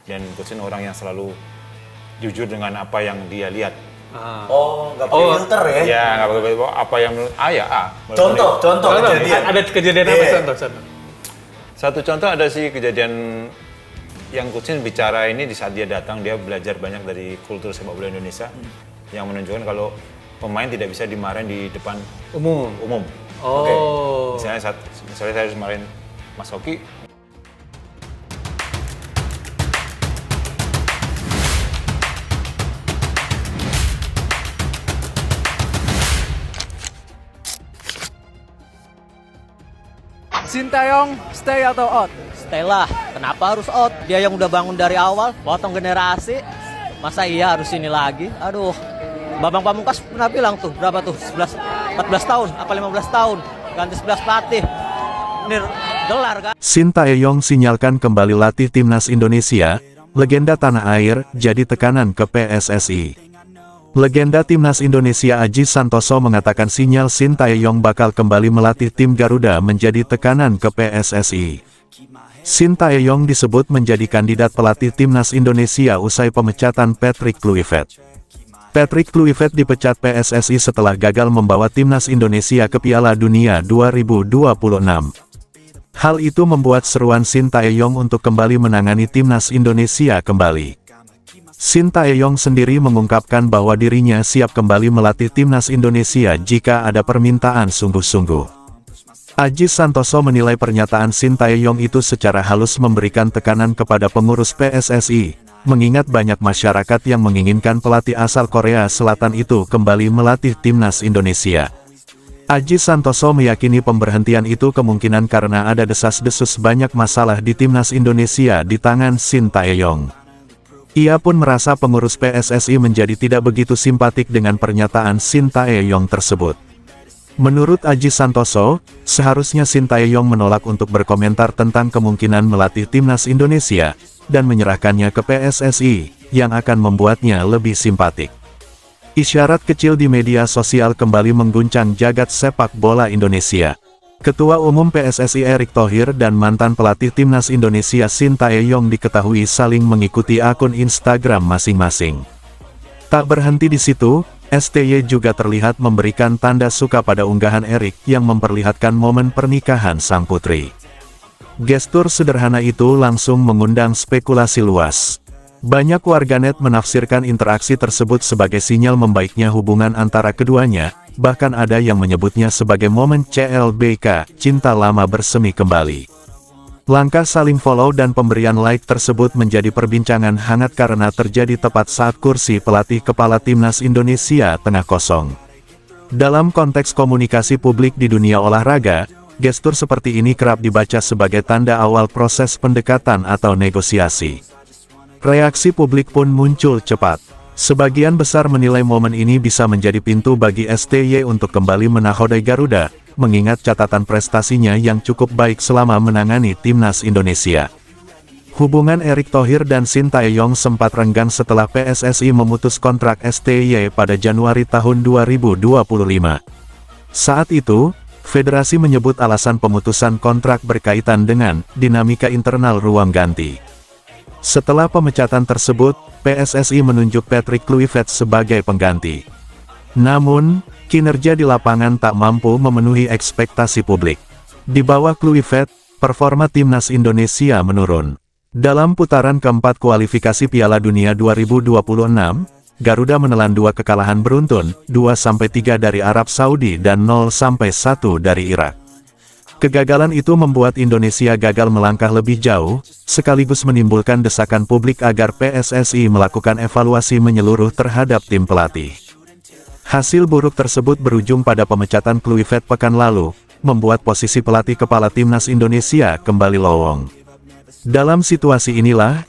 Dan coach Shin orang yang selalu jujur dengan apa yang dia lihat. Oh, nggak pakai filter ya? Ya, nggak pakai filter. Apa yang menurut Contoh kejadian. Ada kejadian apa contoh? Satu contoh ada sih kejadian yang coach Shin bicara ini di saat dia datang, dia belajar banyak dari kultur sepak bola Indonesia yang menunjukkan kalau pemain tidak bisa dimarahin di depan umum. Oh. Misalnya saya harus marahin Mas Hoki. Sintayong, stay atau out? Stay lah, kenapa harus out? Dia yang udah bangun dari awal, potong generasi. Masa iya harus ini lagi? Aduh, Bambang Pamungkas pernah bilang tuh, berapa tuh? 14 tahun, apa 15 tahun? Ganti 11 pelatih. Ini gelar kan? Sintayong sinyalkan kembali latih timnas Indonesia, legenda tanah air, jadi tekanan ke PSSI. Legenda timnas Indonesia Aji Santoso mengatakan sinyal Sintayong bakal kembali melatih tim Garuda menjadi tekanan ke PSSI. Sintayong disebut menjadi kandidat pelatih timnas Indonesia usai pemecatan Patrick Kluivert. Patrick Kluivert dipecat PSSI setelah gagal membawa timnas Indonesia ke Piala Dunia 2026. Hal itu membuat seruan Sintayong untuk kembali menangani timnas Indonesia kembali. Sintayong sendiri mengungkapkan bahwa dirinya siap kembali melatih timnas Indonesia jika ada permintaan sungguh-sungguh. Aji Santoso menilai pernyataan Sintayong itu secara halus memberikan tekanan kepada pengurus PSSI, mengingat banyak masyarakat yang menginginkan pelatih asal Korea Selatan itu kembali melatih timnas Indonesia. Aji Santoso meyakini pemberhentian itu kemungkinan karena ada desas-desus banyak masalah di timnas Indonesia di tangan Sintayong. Ia pun merasa pengurus PSSI menjadi tidak begitu simpatik dengan pernyataan Sintayong tersebut. Menurut Aji Santoso, seharusnya Sintayong menolak untuk berkomentar tentang kemungkinan melatih timnas Indonesia, dan menyerahkannya ke PSSI, yang akan membuatnya lebih simpatik. Isyarat kecil di media sosial kembali mengguncang jagat sepak bola Indonesia. Ketua Umum PSSI Erick Thohir dan mantan pelatih timnas Indonesia Sintayong diketahui saling mengikuti akun Instagram masing-masing. Tak berhenti di situ, STY juga terlihat memberikan tanda suka pada unggahan Erick yang memperlihatkan momen pernikahan sang putri. Gestur sederhana itu langsung mengundang spekulasi luas. Banyak warganet menafsirkan interaksi tersebut sebagai sinyal membaiknya hubungan antara keduanya, bahkan ada yang menyebutnya sebagai momen CLBK, cinta lama bersemi kembali. Langkah saling follow dan pemberian like tersebut menjadi perbincangan hangat karena terjadi tepat saat kursi pelatih kepala timnas Indonesia tengah kosong. Dalam konteks komunikasi publik di dunia olahraga, gestur seperti ini kerap dibaca sebagai tanda awal proses pendekatan atau negosiasi. Reaksi publik pun muncul cepat. Sebagian besar menilai momen ini bisa menjadi pintu bagi STY untuk kembali menakodai Garuda, mengingat catatan prestasinya yang cukup baik selama menangani timnas Indonesia. Hubungan Erick Thohir dan Sintayong sempat renggang setelah PSSI memutus kontrak STY pada Januari tahun 2025. Saat itu, federasi menyebut alasan pemutusan kontrak berkaitan dengan dinamika internal ruang ganti. Setelah pemecatan tersebut, PSSI menunjuk Patrick Kluivert sebagai pengganti. Namun, kinerja di lapangan tak mampu memenuhi ekspektasi publik. Di bawah Kluivert, performa timnas Indonesia menurun. Dalam putaran keempat kualifikasi Piala Dunia 2026, Garuda menelan 2 kekalahan beruntun, 2-3 dari Arab Saudi dan 0-1 dari Irak. Kegagalan itu membuat Indonesia gagal melangkah lebih jauh, sekaligus menimbulkan desakan publik agar PSSI melakukan evaluasi menyeluruh terhadap tim pelatih. Hasil buruk tersebut berujung pada pemecatan Kluivert pekan lalu, membuat posisi pelatih kepala timnas Indonesia kembali lowong. Dalam situasi inilah,